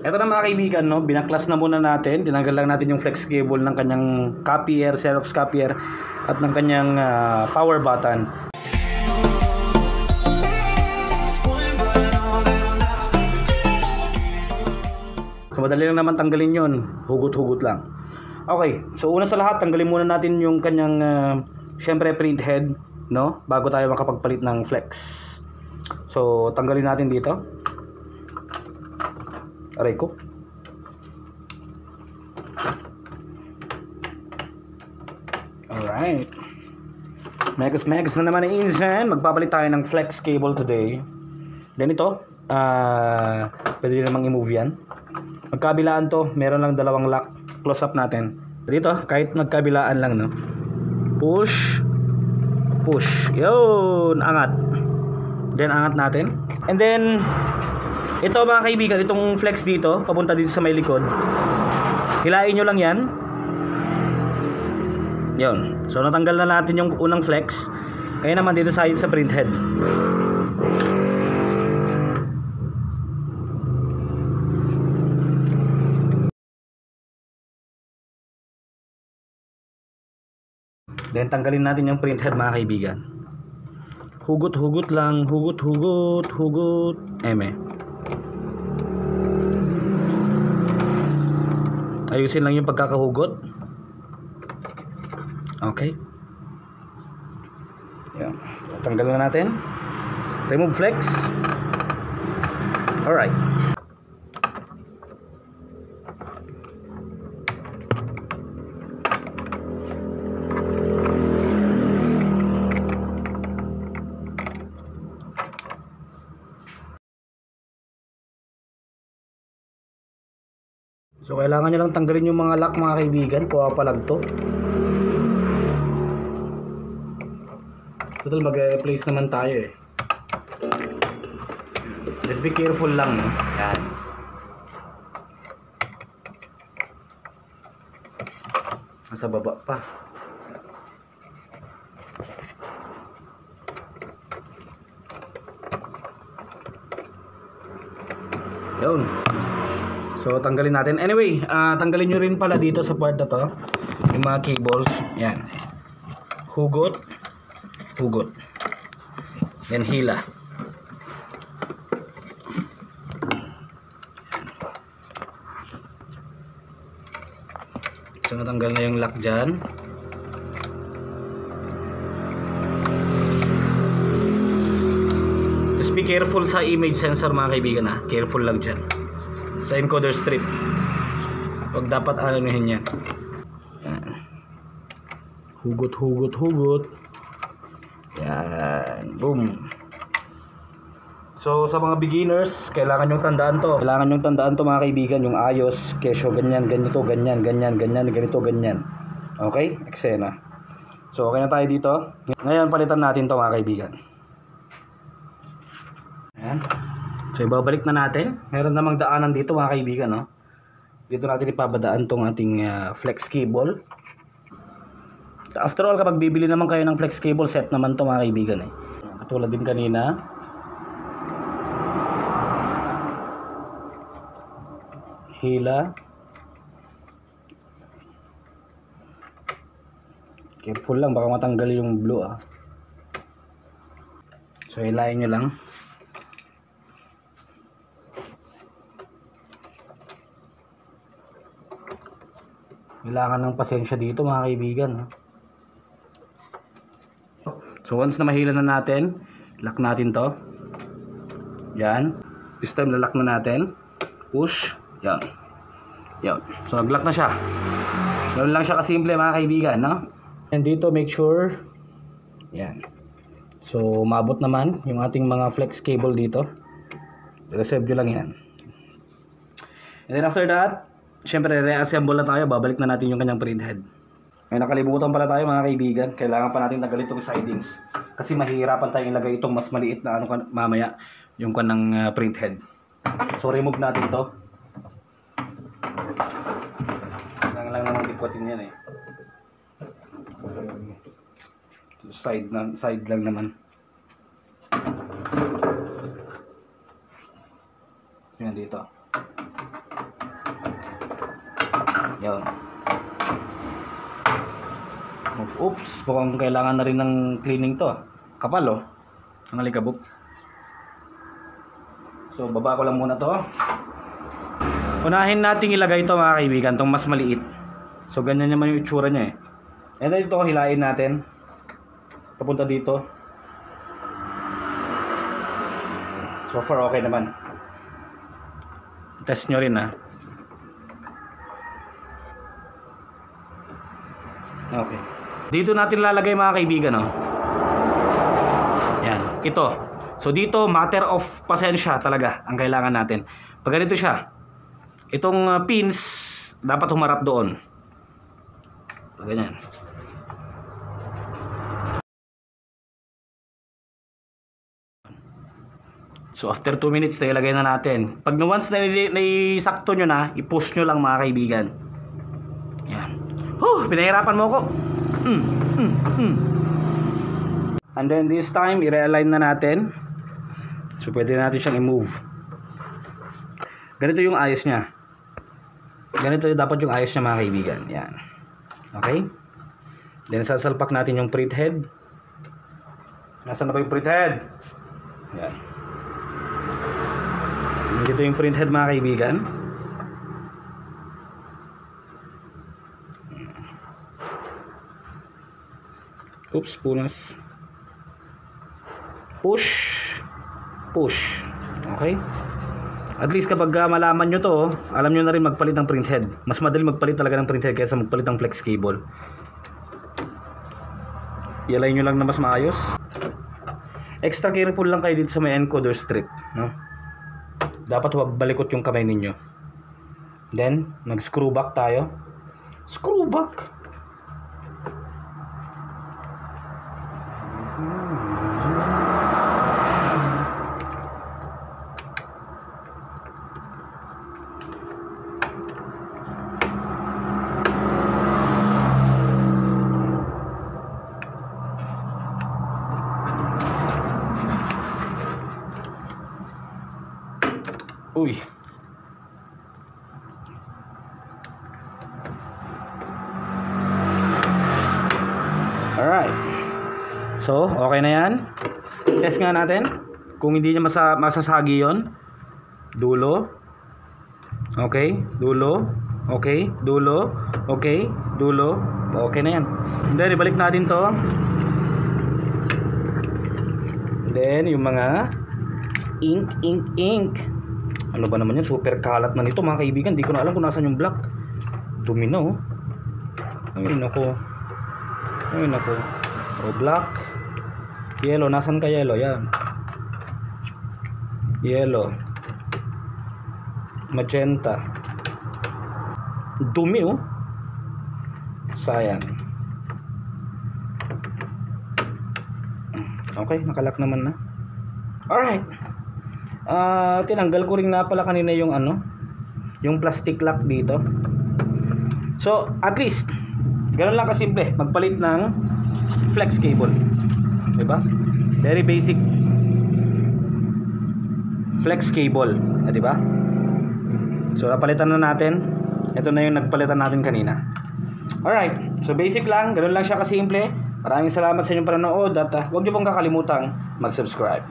Ito na mga kaibigan, no? Binaklas na muna natin. Tinanggal lang natin yung flex cable ng kanyang copier, Xerox copier at ng kanyang power button. So madali lang naman tanggalin yon, hugot-hugot lang. Okay, so una sa lahat tanggalin muna natin yung kanyang syempre print head, no? Bago tayo makapagpalit ng flex. So tanggalin natin dito. Aray ko. Alright. Megas na naman ang insan. Magpapalit tayo ng flex cable today. Then ito, pwede namang i-move yan. Magkabilaan to, meron lang dalawang lock. Close up natin. Dito, kahit magkabilaan lang, no? Push. Push. Yun, angat. Then angat natin. And then ito mga kaibigan, itong flex dito, papunta dito sa may likod. Hilain nyo lang yan. Yun. So natanggal na natin yung unang flex. Kaya naman dito sa print head. Then tanggalin natin yung print head mga kaibigan. Hugot-hugot lang, hugot-hugot, hugot. Ayusin lang yung pagkakahugot. Okay. Yan. Tanggalin na natin. Remove flex. Alright. So kailangan nyo lang tanggalin yung mga lock mga kaibigan. Puwapalag to. Total mag-replace naman tayo eh. Just be careful lang, no? Yan. Nasa baba pa. Yun. So tanggalin natin. Anyway, tanggalin nyo rin pala dito sa part na to yung mga cables. Yan. Hugot. Hugot. Then hila. So natanggal na yung lock dyan. Just be careful sa image sensor mga kaibigan ha. Careful lang dyan. Sa encoder strip. Huwag dapat alamin yan. Hugot, hugot, hugot. Yan. Boom. So sa mga beginners, kailangan yung tandaan to. Kailangan yung tandaan to mga kaibigan. Yung ayos, kesyo, ganyan, ganito, ganyan, ganyan, ganyan, ganito, ganyan. Okay? Eksena. So okay na tayo dito. Ngayon palitan natin to mga kaibigan. Yan. So ibabalik na natin. Meron namang daanan dito mga kaibigan, no? Dito natin ipabadaan tong ating flex cable. After all, kapag bibili naman kayo ng flex cable, set naman to mga kaibigan eh. Katulad din kanina. Hila. Careful lang, baka matanggal yung blue ah. So hilahin nyo lang. Kailangan ng pasensya dito mga kaibigan. So once na mahila na natin, lock natin to. Yan. This time lalak na natin. Push. Yan. Yan. So nag-lock na siya. Ganoon lang siya kasimple mga kaibigan, no? And dito make sure. Yan. So maabot naman yung ating mga flex cable dito. Reserve nyo lang yan. And then after that, syempre reassemble na tayo. Babalik na natin yung kanyang print head. May nakalimutan pala tayo mga kaibigan. Kailangan pa natin tanggalin itong sidings. Kasi mahihirapan tayong ilagay itong mas maliit na mamaya. Yung kanang print head. So remove natin to. Kailangan lang naman dikwatin yan eh. Side lang naman. Yan dito. Yan. Oops, mukhang kailangan na rin ng cleaning to. Kapal oh. Ang alikabok. So baba ko lang muna to. Unahin nating ilagay ito mga kaibigan, itong mas maliit. So ganyan naman yung itsura niya eh. And then ito hilain natin. Papunta dito. So far okay naman. Test nyo rin ha. Okay. Dito natin lalagay mga kaibigan oh. Yan, ito. So dito matter of pasensya talaga ang kailangan natin. Pag ganito siya, itong pins dapat humarap doon. So, ganyan. So after 2 minutes na ilagay na natin. Pag once na naisakto nyo na, i-push nyo lang mga kaibigan. Yan. Pinahirapan mo ako. And then this time i-realign na natin. So pwede natin siyang i-move. Ganito yung ayos niya. Ganito dapat yung ayos niya mga kaibigan. Yan. Okay? Then sasalpak natin yung printhead. Nasaan na ba yung printhead? Yan. Dito yung printhead mga kaibigan. Oops, punas. Push. Okay? At least kapag malaman nyo to, alam nyo na rin magpalit ng printhead. Mas madali magpalit talaga ng printhead kaysa magpalit ng flex cable. Ialay nyo lang na mas maayos. Extra careful lang kayo dito sa may encoder strip, no? Dapat huwag balikot yung kamay ninyo. Then, mag-screw back tayo. Screw back! Uy. Alright. So, okay na yan. Test nga natin. Kung hindi niya masasagi yon. Dulo. Okay. Dulo. Okay. Dulo. Okay. Dulo. Okay na yan. Then, ibalik natin to. Then, yung mga ink. Ano ba naman yan? Super kalat na nito mga kaibigan. Di ko na alam kung nasan yung black. Dumi na oh. Ay nako. O black. Yellow. Nasan ka yellow? Yan. Yellow. Magenta. Dumi oh. Sayang. Okay. Nakalak naman na. Alright. Tinanggal ko rin na pala kanina yung yung plastic lock dito. So at least ganoon lang kasimple magpalit ng flex cable, diba? Very basic flex cable, diba? So napalitan na natin. Ito na yung nagpalitan natin kanina. Alright, so basic lang, ganoon lang siya kasimple. Maraming salamat sa inyong panonood at huwag niyo pong kakalimutang mag-subscribe.